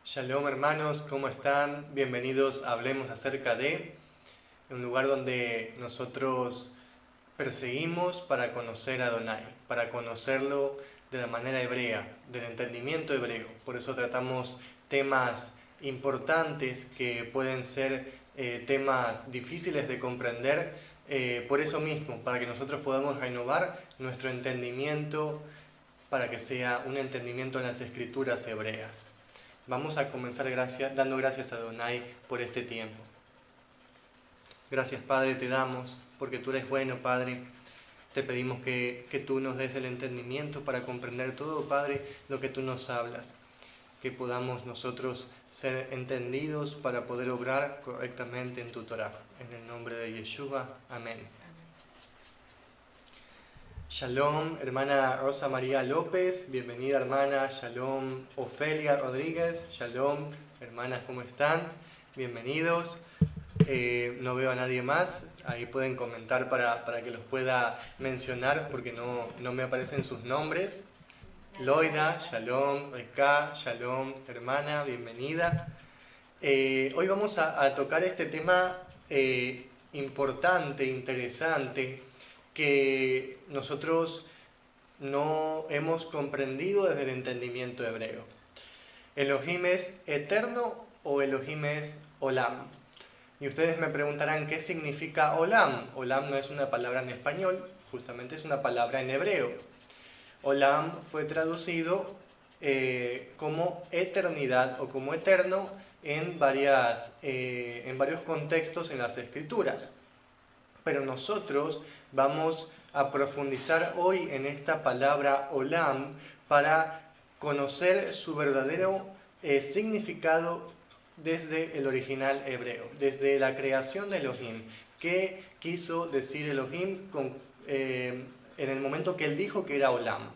Shalom hermanos, ¿cómo están? Bienvenidos a Hablemos acerca de, un lugar donde nosotros perseguimos para conocer a Adonai, para conocerlo de la manera hebrea, del entendimiento hebreo. Por eso tratamos temas importantes que pueden ser temas difíciles de comprender, por eso mismo, para que nosotros podamos renovar nuestro entendimiento, para que sea un entendimiento en las escrituras hebreas. Vamos a comenzar dando gracias a Adonai por este tiempo. Gracias, Padre, te damos, porque tú eres bueno, Padre. Te pedimos que tú nos des el entendimiento para comprender todo, Padre, lo que tú nos hablas. Que podamos nosotros ser entendidos para poder obrar correctamente en tu Torah. En el nombre de Yeshua. Amén. Shalom, hermana Rosa María López, bienvenida hermana. Shalom, Ofelia Rodríguez. Shalom, hermanas, ¿cómo están? Bienvenidos. No veo a nadie más, ahí pueden comentar para que los pueda mencionar porque no me aparecen sus nombres. Loida, Shalom, Reka, Shalom, hermana, bienvenida. Hoy vamos a tocar este tema importante, interesante, que nosotros no hemos comprendido desde el entendimiento hebreo. ¿Elohim es eterno o Elohim es Olam? Y ustedes me preguntarán qué significa Olam. Olam no es una palabra en español, justamente es una palabra en hebreo. Olam fue traducido como eternidad o como eterno en varios contextos en las escrituras. Pero nosotros vamos a profundizar hoy en esta palabra Olam para conocer su verdadero significado desde el original hebreo, desde la creación de Elohim. ¿Qué quiso decir Elohim en el momento que él dijo que era Olam?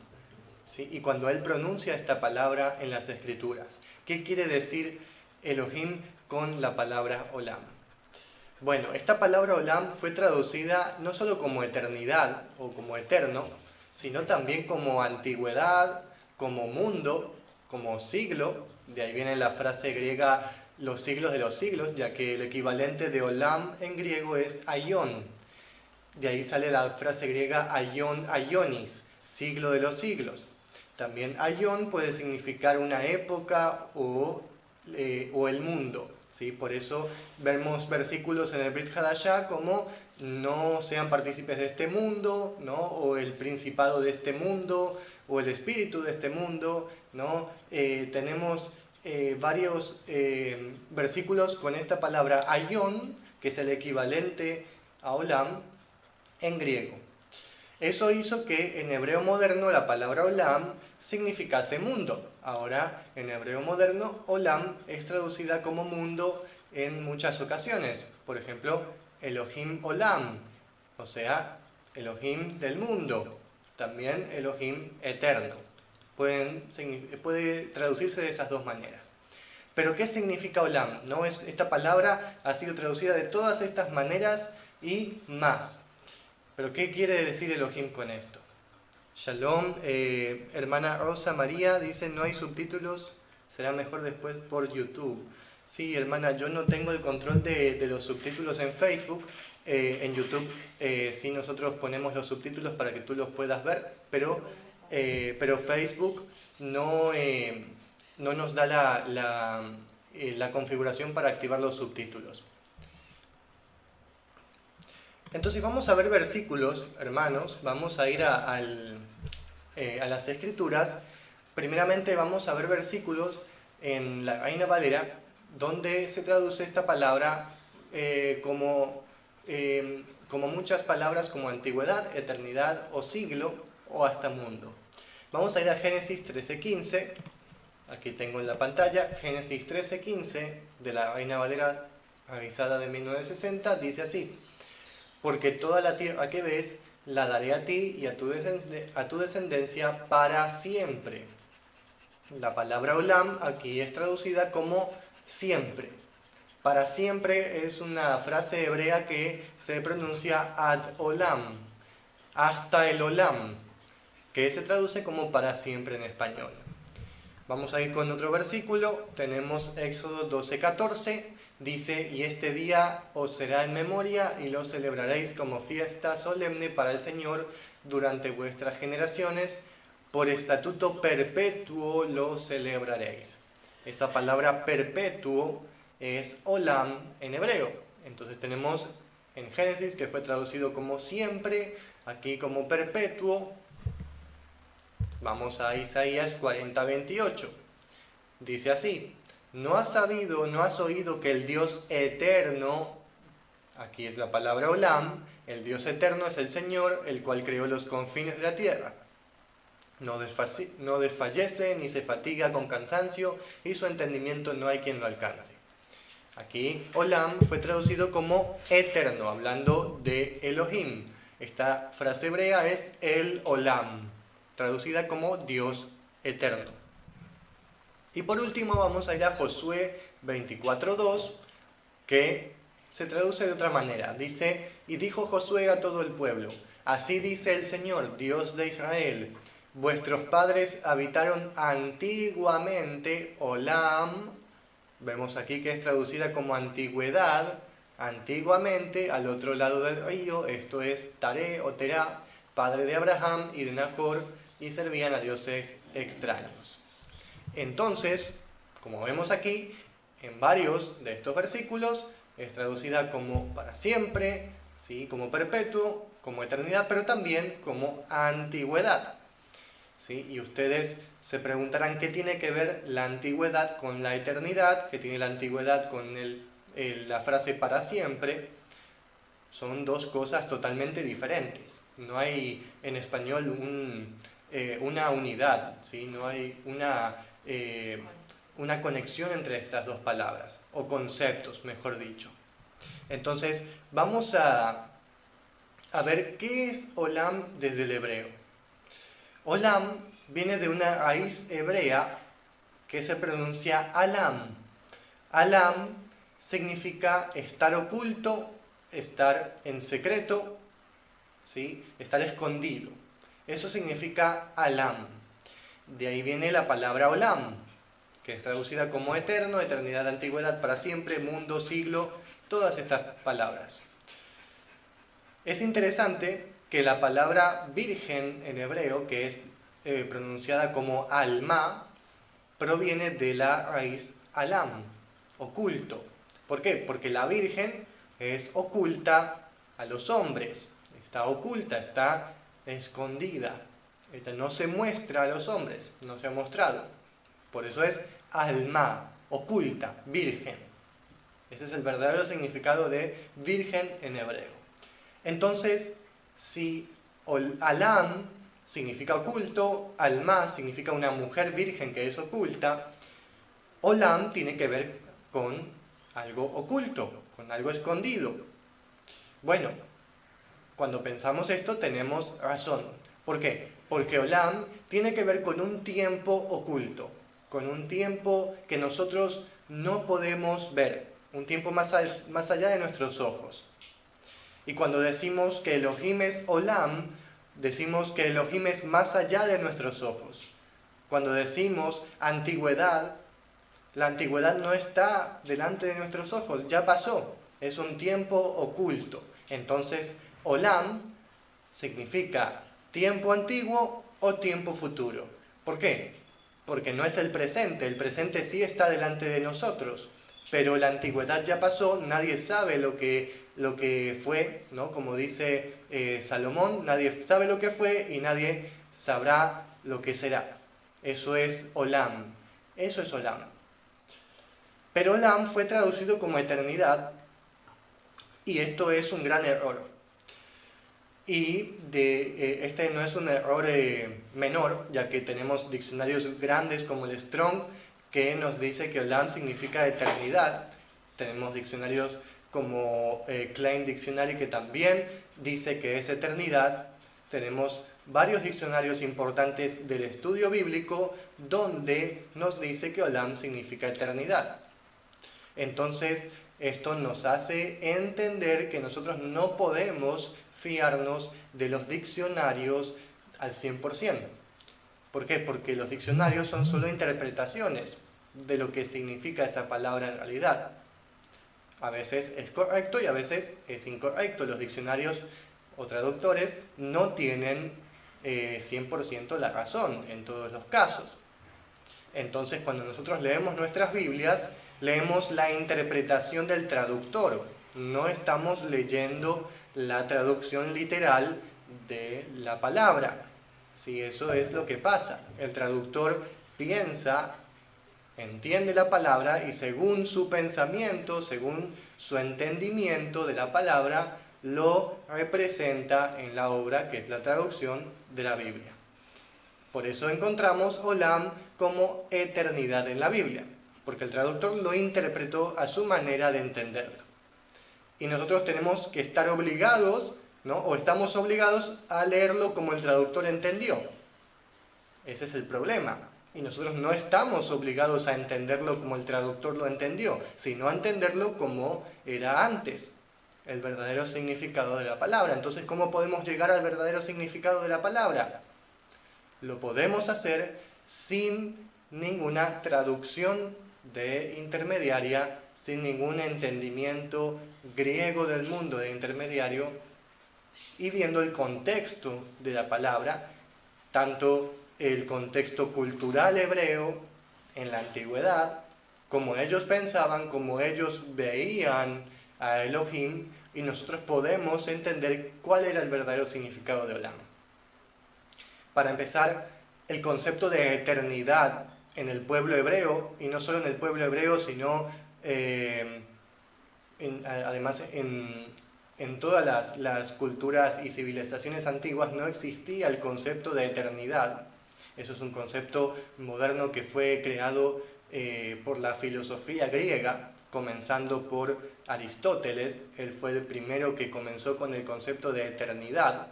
¿Sí? Y cuando él pronuncia esta palabra en las escrituras. ¿Qué quiere decir Elohim con la palabra Olam? Bueno, esta palabra Olam fue traducida no solo como eternidad o como eterno, sino también como antigüedad, como mundo, como siglo. De ahí viene la frase griega los siglos de los siglos, ya que el equivalente de Olam en griego es aion. De ahí sale la frase griega aion aionis, siglo de los siglos. También aion puede significar una época o el mundo. ¿Sí? Por eso vemos versículos en el Brit Hadashah como no sean partícipes de este mundo, ¿no? O el principado de este mundo, o el espíritu de este mundo, ¿no? Tenemos varios versículos con esta palabra aion, que es el equivalente a Olam en griego. Eso hizo que en hebreo moderno la palabra Olam significase mundo. Ahora, en hebreo moderno, Olam es traducida como mundo en muchas ocasiones. Por ejemplo, Elohim Olam, o sea, Elohim del mundo. También Elohim eterno. Puede traducirse de esas dos maneras. Pero, ¿qué significa Olam? ¿No? Esta palabra ha sido traducida de todas estas maneras y más. ¿Pero qué quiere decir Elohim con esto? Shalom, hermana Rosa María dice no hay subtítulos, será mejor después por YouTube. Sí, hermana, yo no tengo el control de los subtítulos en Facebook. En YouTube sí nosotros ponemos los subtítulos para que tú los puedas ver, pero Facebook no nos da la configuración para activar los subtítulos. Entonces vamos a ver versículos, hermanos, vamos a ir a las escrituras. Primeramente vamos a ver versículos en la Reina Valera, donde se traduce esta palabra como muchas palabras como antigüedad, eternidad o siglo o hasta mundo. Vamos a ir a Génesis 13:15, aquí tengo en la pantalla, Génesis 13:15 de la Reina Valera revisada de 1960, dice así: porque toda la tierra que ves la daré a ti y a tu descendencia para siempre. La palabra Olam aquí es traducida como siempre. Para siempre es una frase hebrea que se pronuncia ad Olam, hasta el Olam, que se traduce como para siempre en español. Vamos a ir con otro versículo. Tenemos Éxodo 12:14. Dice, y este día os será en memoria y lo celebraréis como fiesta solemne para el Señor durante vuestras generaciones. Por estatuto perpetuo lo celebraréis. Esa palabra perpetuo es olam en hebreo. Entonces tenemos en Génesis que fue traducido como siempre, aquí como perpetuo. Vamos a Isaías 40:28. Dice así, ¿no has sabido, no has oído que el Dios eterno, aquí es la palabra olam, el Dios eterno es el Señor, el cual creó los confines de la tierra? No desfallece ni se fatiga con cansancio, y su entendimiento no hay quien lo alcance. Aquí olam fue traducido como eterno, hablando de Elohim. Esta frase hebrea es el olam, traducida como Dios eterno. Y por último vamos a ir a Josué 24:2, que se traduce de otra manera. Dice, y dijo Josué a todo el pueblo, así dice el Señor, Dios de Israel, vuestros padres habitaron antiguamente olam, vemos aquí que es traducida como antigüedad, antiguamente al otro lado del río, esto es Taré o Terá, padre de Abraham y de Nacor, y servían a dioses extraños. Entonces, como vemos aquí, en varios de estos versículos, es traducida como para siempre, ¿sí? Como perpetuo, como eternidad, pero también como antigüedad. ¿Sí? Y ustedes se preguntarán qué tiene que ver la antigüedad con la eternidad, qué tiene la antigüedad con la frase para siempre. Son dos cosas totalmente diferentes. No hay en español una unidad, ¿sí? No hay una conexión entre estas dos palabras, o conceptos, mejor dicho. Entonces, vamos a ver qué es olam desde el hebreo. Olam viene de una raíz hebrea que se pronuncia alam. Alam significa estar oculto, estar en secreto, ¿sí? Estar escondido. Eso significa alam. De ahí viene la palabra olam, que es traducida como eterno, eternidad, antigüedad, para siempre, mundo, siglo, todas estas palabras. Es interesante que la palabra virgen en hebreo, que es pronunciada como alma, proviene de la raíz alam, oculto. ¿Por qué? Porque la virgen es oculta a los hombres, está oculta, está escondida. No se muestra a los hombres, no se ha mostrado. Por eso es alma, oculta, virgen. Ese es el verdadero significado de virgen en hebreo. Entonces, si alam significa oculto, alma significa una mujer virgen que es oculta, olam tiene que ver con algo oculto, con algo escondido. Bueno, cuando pensamos esto tenemos razón. ¿Por qué? Porque olam tiene que ver con un tiempo oculto, con un tiempo que nosotros no podemos ver, un tiempo más allá de nuestros ojos. Y cuando decimos que Elohim es olam, decimos que Elohim es más allá de nuestros ojos. Cuando decimos antigüedad, la antigüedad no está delante de nuestros ojos, ya pasó, es un tiempo oculto. Entonces, olam significa tiempo antiguo o tiempo futuro. ¿Por qué? Porque no es el presente sí está delante de nosotros, pero la antigüedad ya pasó, nadie sabe lo que fue, ¿no? Como dice Salomón, nadie sabe lo que fue y nadie sabrá lo que será. Eso es olam, eso es olam. Pero olam fue traducido como eternidad y esto es un gran error. Y este no es un error menor, ya que tenemos diccionarios grandes como el Strong, que nos dice que olam significa eternidad. Tenemos diccionarios como Klein Dictionary, que también dice que es eternidad. Tenemos varios diccionarios importantes del estudio bíblico donde nos dice que olam significa eternidad. Entonces, esto nos hace entender que nosotros no podemos fiarnos de los diccionarios al 100%. ¿Por qué? Porque los diccionarios son solo interpretaciones de lo que significa esa palabra en realidad. A veces es correcto y a veces es incorrecto. Los diccionarios o traductores no tienen 100% la razón en todos los casos. Entonces, cuando nosotros leemos nuestras Biblias, leemos la interpretación del traductor. No estamos leyendo la traducción literal de la palabra. Sí, eso es lo que pasa. El traductor piensa, entiende la palabra y según su pensamiento, según su entendimiento de la palabra, lo representa en la obra, que es la traducción de la Biblia. Por eso encontramos Olam como eternidad en la Biblia, porque el traductor lo interpretó a su manera de entenderlo. Y nosotros tenemos que estar obligados, ¿no? O estamos obligados a leerlo como el traductor entendió. Ese es el problema. Y nosotros no estamos obligados a entenderlo como el traductor lo entendió, sino a entenderlo como era antes, el verdadero significado de la palabra. Entonces, ¿cómo podemos llegar al verdadero significado de la palabra? Lo podemos hacer sin ninguna traducción intermediaria, sin ningún entendimiento griego del mundo de intermediario, y viendo el contexto de la palabra, tanto el contexto cultural hebreo en la antigüedad, como ellos pensaban, como ellos veían a Elohim, y nosotros podemos entender cuál era el verdadero significado de Olam. Para empezar, el concepto de eternidad en el pueblo hebreo, y no solo en el pueblo hebreo, sino además en todas las culturas y civilizaciones antiguas, no existía el concepto de eternidad. Eso es un concepto moderno que fue creado por la filosofía griega, comenzando por Aristóteles. Él fue el primero que comenzó con el concepto de eternidad.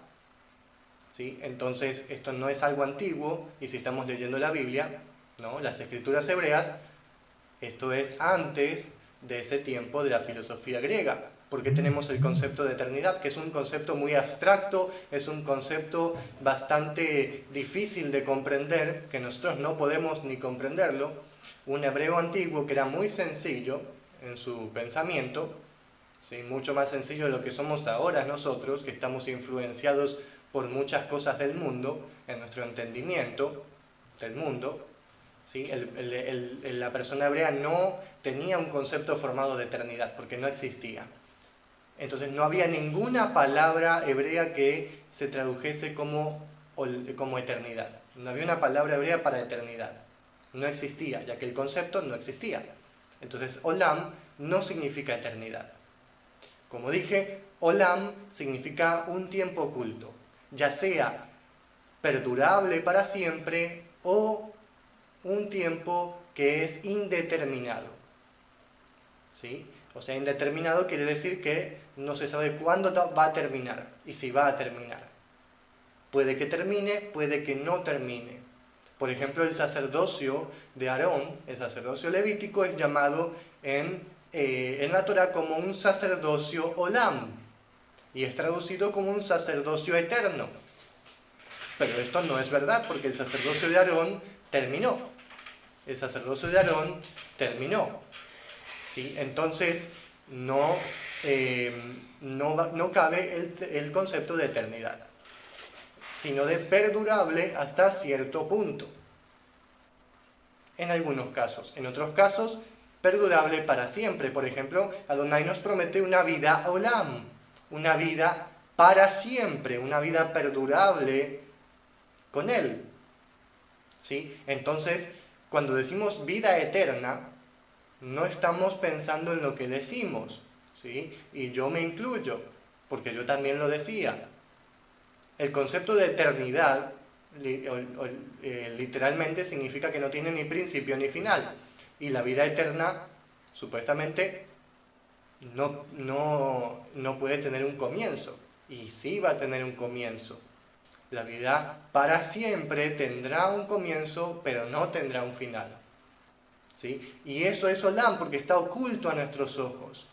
¿Sí? Entonces, esto no es algo antiguo, y si estamos leyendo la Biblia, ¿no? Las escrituras hebreas, esto es antes de ese tiempo de la filosofía griega, porque tenemos el concepto de eternidad, que es un concepto muy abstracto, es un concepto bastante difícil de comprender, que nosotros no podemos ni comprenderlo. Un hebreo antiguo que era muy sencillo en su pensamiento, ¿sí? Mucho más sencillo de lo que somos ahora nosotros, que estamos influenciados por muchas cosas del mundo, en nuestro entendimiento del mundo, ¿sí? La persona hebrea no tenía un concepto formado de eternidad, porque no existía. Entonces no había ninguna palabra hebrea que se tradujese como eternidad. No había una palabra hebrea para eternidad. No existía, ya que el concepto no existía. Entonces Olam no significa eternidad. Como dije, Olam significa un tiempo oculto, ya sea perdurable para siempre o un tiempo que es indeterminado. ¿Sí? O sea, indeterminado quiere decir que no se sabe cuándo va a terminar y si va a terminar. Puede que termine, puede que no termine. Por ejemplo, el sacerdocio de Aarón, el sacerdocio levítico, es llamado en la Torá como un sacerdocio Olam, y es traducido como un sacerdocio eterno. Pero esto no es verdad, porque el sacerdocio de Aarón terminó. El sacerdocio de Aarón terminó. ¿Sí? Entonces, no cabe el concepto de eternidad, sino de perdurable hasta cierto punto. En algunos casos. En otros casos, perdurable para siempre. Por ejemplo, Adonai nos promete una vida Olam, una vida para siempre, una vida perdurable con Él. ¿Sí? Entonces, cuando decimos vida eterna, no estamos pensando en lo que decimos, ¿sí? Y yo me incluyo, porque yo también lo decía. El concepto de eternidad literalmente significa que no tiene ni principio ni final. Y la vida eterna, supuestamente, no puede tener un comienzo. Y sí va a tener un comienzo. La vida para siempre tendrá un comienzo, pero no tendrá un final. ¿Sí? Y eso es Olam, porque está oculto a nuestros ojos.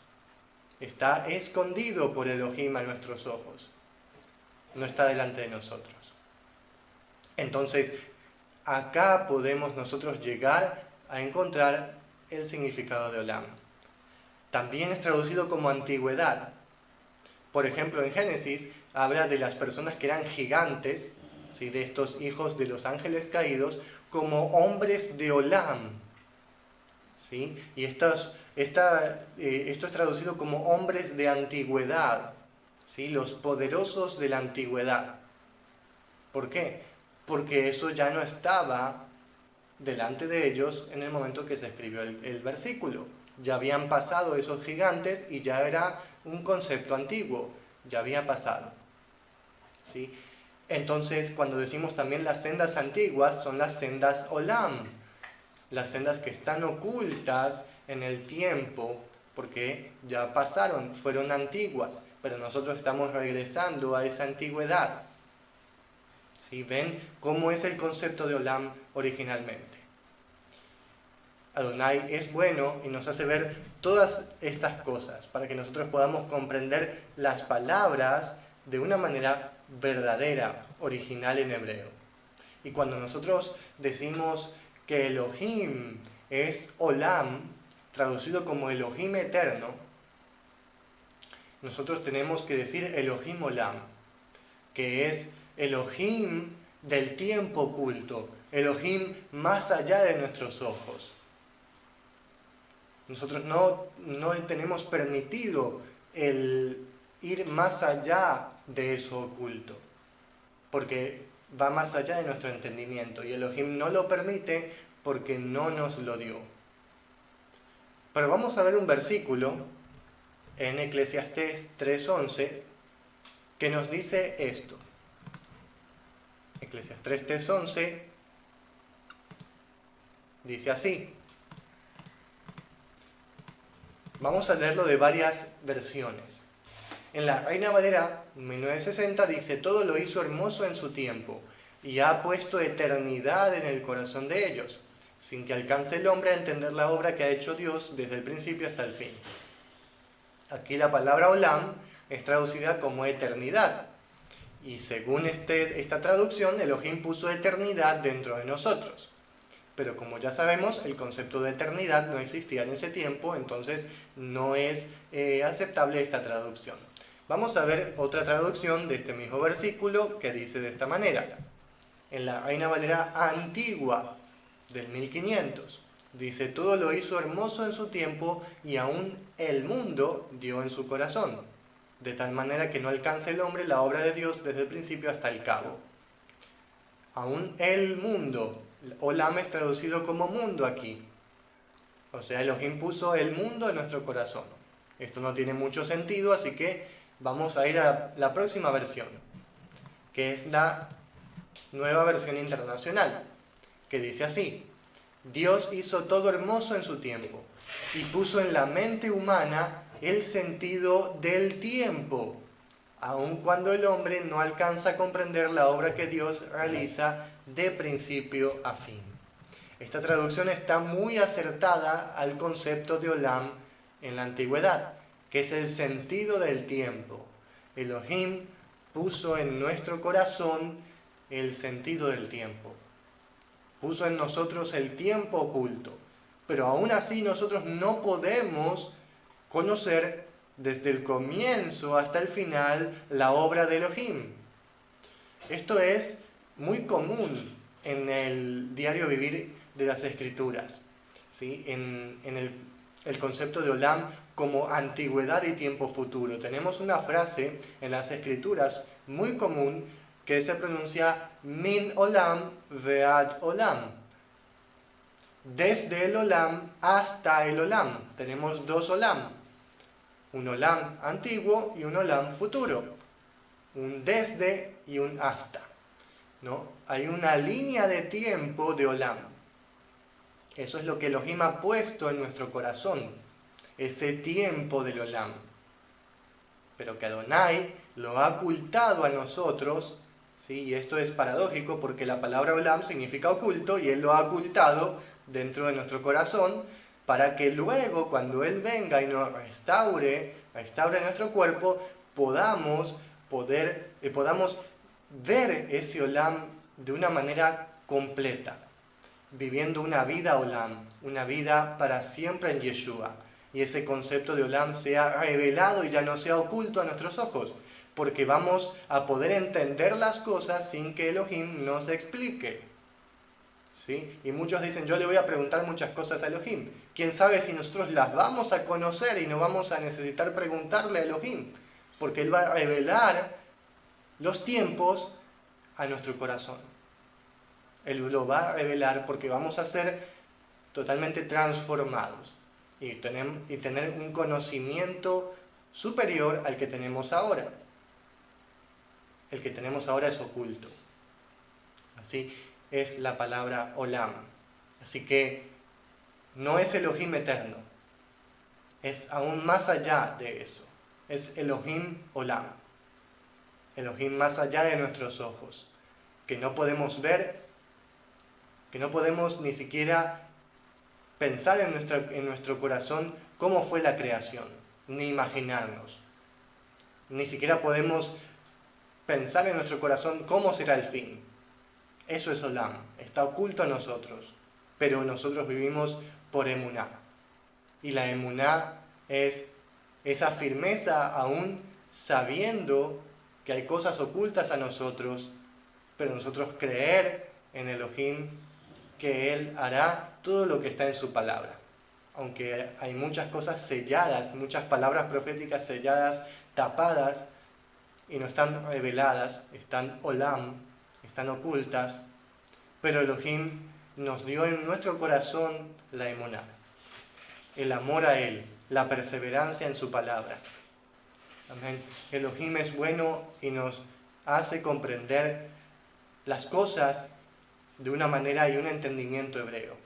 Está escondido por Elohim a nuestros ojos. No está delante de nosotros. Entonces, acá podemos nosotros llegar a encontrar el significado de Olam. También es traducido como antigüedad. Por ejemplo, en Génesis habla de las personas que eran gigantes, ¿sí?, de estos hijos de los ángeles caídos, como hombres de Olam, ¿sí? Y esto es traducido como hombres de antigüedad, ¿sí?, los poderosos de la antigüedad. ¿Por qué? Porque eso ya no estaba delante de ellos en el momento que se escribió el versículo. Ya habían pasado esos gigantes y ya era un concepto antiguo, ya había pasado, ¿sí? Entonces, cuando decimos también las sendas antiguas, son las sendas Olam, las sendas que están ocultas en el tiempo, porque ya pasaron, fueron antiguas, pero nosotros estamos regresando a esa antigüedad. ¿Sí? ¿Ven cómo es el concepto de Olam originalmente? Adonai es bueno y nos hace ver todas estas cosas para que nosotros podamos comprender las palabras de una manera verdadera, original en hebreo. Y cuando nosotros decimos que Elohim es Olam, traducido como Elohim eterno, nosotros tenemos que decir Elohim Olam, que es Elohim del tiempo oculto, Elohim más allá de nuestros ojos. Nosotros no tenemos permitido el ir más allá de eso oculto, porque va más allá de nuestro entendimiento, y Elohim no lo permite porque no nos lo dio. Pero vamos a ver un versículo en Eclesiastés 3:11 que nos dice esto. Eclesiastés 3:11 dice así. Vamos a leerlo de varias versiones. En la Reina Valera 1960 dice: todo lo hizo hermoso en su tiempo y ha puesto eternidad en el corazón de ellos, sin que alcance el hombre a entender la obra que ha hecho Dios desde el principio hasta el fin. Aquí la palabra Olam es traducida como eternidad, y según esta traducción, Elohim puso eternidad dentro de nosotros. Pero como ya sabemos, el concepto de eternidad no existía en ese tiempo, entonces no es aceptable esta traducción. Vamos a ver otra traducción de este mismo versículo que dice de esta manera. En la Reina Valera antigua del 1500 dice: todo lo hizo hermoso en su tiempo y aún el mundo dio en su corazón, de tal manera que no alcance el hombre la obra de Dios desde el principio hasta el cabo. Aún el mundo, Olam es traducido como mundo aquí. O sea, Elohim puso el mundo en nuestro corazón. Esto no tiene mucho sentido, así que vamos a ir a la próxima versión, que es la Nueva Versión Internacional, que dice así: Dios hizo todo hermoso en su tiempo y puso en la mente humana el sentido del tiempo, aun cuando el hombre no alcanza a comprender la obra que Dios realiza de principio a fin. Esta traducción está muy acertada al concepto de Olam en la antigüedad, que es el sentido del tiempo. Elohim puso en nuestro corazón el sentido del tiempo. Puso en nosotros el tiempo oculto. Pero aún así nosotros no podemos conocer desde el comienzo hasta el final la obra de Elohim. Esto es muy común en el diario vivir de las Escrituras, ¿sí? En el concepto de Olam como antigüedad y tiempo futuro. Tenemos una frase en las Escrituras muy común que se pronuncia min Olam ve'ad Olam. Desde el Olam hasta el Olam. Tenemos dos Olam. Un Olam antiguo y un Olam futuro. Un desde y un hasta, ¿no? Hay una línea de tiempo de Olam. Eso es lo que Elohim ha puesto en nuestro corazón, ese tiempo del Olam. Pero que Adonai lo ha ocultado a nosotros, ¿sí? Y esto es paradójico porque la palabra Olam significa oculto y Él lo ha ocultado dentro de nuestro corazón para que luego, cuando Él venga y nos restaure nuestro cuerpo, podamos ver ese Olam de una manera completa, viviendo una vida Olam, una vida para siempre en Yeshua. Y ese concepto de Olam sea revelado y ya no sea oculto a nuestros ojos, porque vamos a poder entender las cosas sin que Elohim nos explique. ¿Sí? Y muchos dicen, yo le voy a preguntar muchas cosas a Elohim. ¿Quién sabe si nosotros las vamos a conocer y no vamos a necesitar preguntarle a Elohim? Porque Él va a revelar los tiempos a nuestro corazón. Él lo va a revelar porque vamos a ser totalmente transformados y tener un conocimiento superior al que tenemos ahora. El que tenemos ahora es oculto. Así es la palabra Olam. Así que no es Elohim eterno, es aún más allá de eso. Es Elohim Olam. Elohim más allá de nuestros ojos, que no podemos ver, que no podemos ni siquiera pensar en nuestro corazón cómo fue la creación, ni imaginarnos. Ni siquiera podemos pensar en nuestro corazón cómo será el fin. Eso es Olam, está oculto a nosotros, pero nosotros vivimos por emuná. Y la emuná es esa firmeza aún sabiendo que hay cosas ocultas a nosotros, pero nosotros creer en Elohim, que Él hará todo lo que está en su palabra. Aunque hay muchas cosas selladas, muchas palabras proféticas selladas, tapadas, y no están reveladas, están Olam, están ocultas, pero Elohim nos dio en nuestro corazón la emuná, el amor a Él, la perseverancia en su palabra. Amén. Elohim es bueno y nos hace comprender las cosas de una manera y un entendimiento hebreo,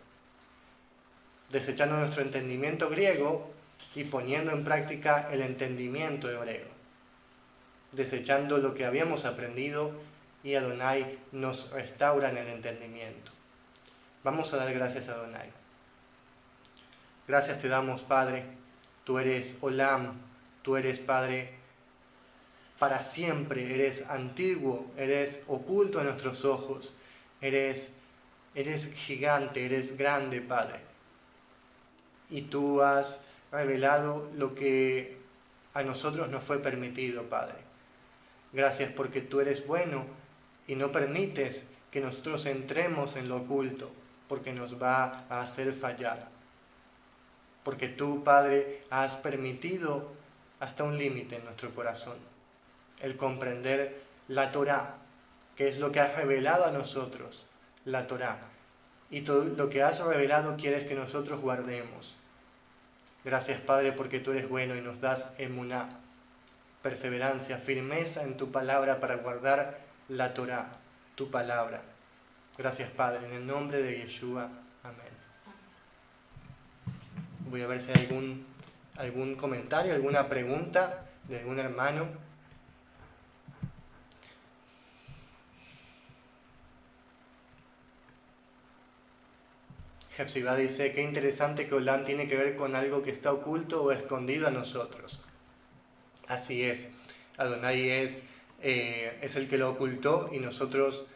desechando nuestro entendimiento griego y poniendo en práctica el entendimiento hebreo, desechando lo que habíamos aprendido, y Adonai nos restaura en el entendimiento. Vamos a dar gracias a Adonai. Gracias te damos, Padre. Tú eres Olam, tú eres, Padre, para siempre, eres antiguo, eres oculto a nuestros ojos, eres gigante, eres grande, Padre. Y tú has revelado lo que a nosotros nos fue permitido, Padre. Gracias porque tú eres bueno y no permites que nosotros entremos en lo oculto, porque nos va a hacer fallar. Porque tú, Padre, has permitido hasta un límite en nuestro corazón el comprender la Torá, que es lo que has revelado a nosotros, la Torá. Y todo lo que has revelado quieres que nosotros guardemos. Gracias, Padre, porque tú eres bueno y nos das emuná, perseverancia, firmeza en tu palabra para guardar la Torá, tu palabra. Gracias, Padre, en el nombre de Yeshua. Amén. Voy a ver si hay algún comentario, alguna pregunta de algún hermano. Hefzibah dice, qué interesante que Olam tiene que ver con algo que está oculto o escondido a nosotros. Así es, Adonai es el que lo ocultó y nosotros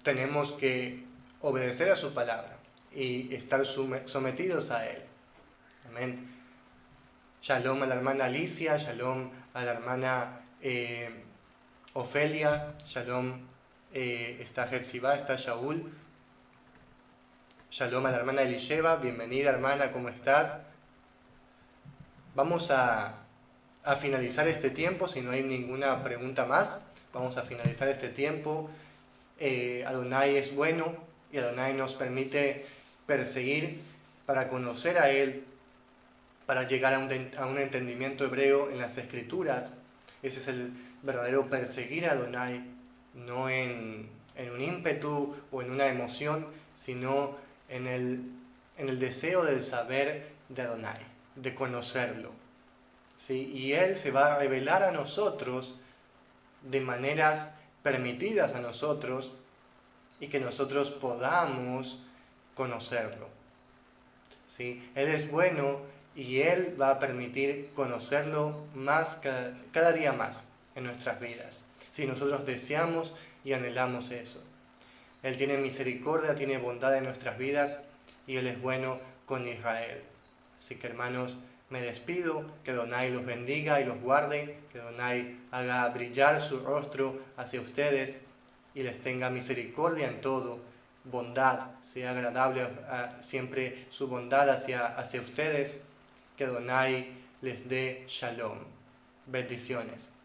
tenemos que obedecer a su palabra y estar sometidos a Él. Amén. Shalom a la hermana Alicia, shalom a la hermana Ofelia, shalom, está Hefzibah, está Shaul. Shalom a la hermana Elisheva, bienvenida hermana, ¿cómo estás? Vamos a finalizar este tiempo, si no hay ninguna pregunta más, vamos a finalizar este tiempo. Adonai es bueno y Adonai nos permite perseguir para conocer a Él, para llegar a un entendimiento hebreo en las Escrituras. Ese es el verdadero perseguir a Adonai, no en un ímpetu o en una emoción, sino en el deseo del saber de Adonai, de conocerlo. ¿Sí? Y Él se va a revelar a nosotros de maneras permitidas a nosotros y que nosotros podamos conocerlo. ¿Sí? Él es bueno y Él va a permitir conocerlo más cada día más en nuestras vidas, si nosotros deseamos y anhelamos eso. Él tiene misericordia, tiene bondad en nuestras vidas y Él es bueno con Israel. Así que hermanos, me despido, que Adonai los bendiga y los guarde, que Adonai haga brillar su rostro hacia ustedes y les tenga misericordia en todo, bondad, sea agradable siempre su bondad hacia ustedes, que Adonai les dé shalom. Bendiciones.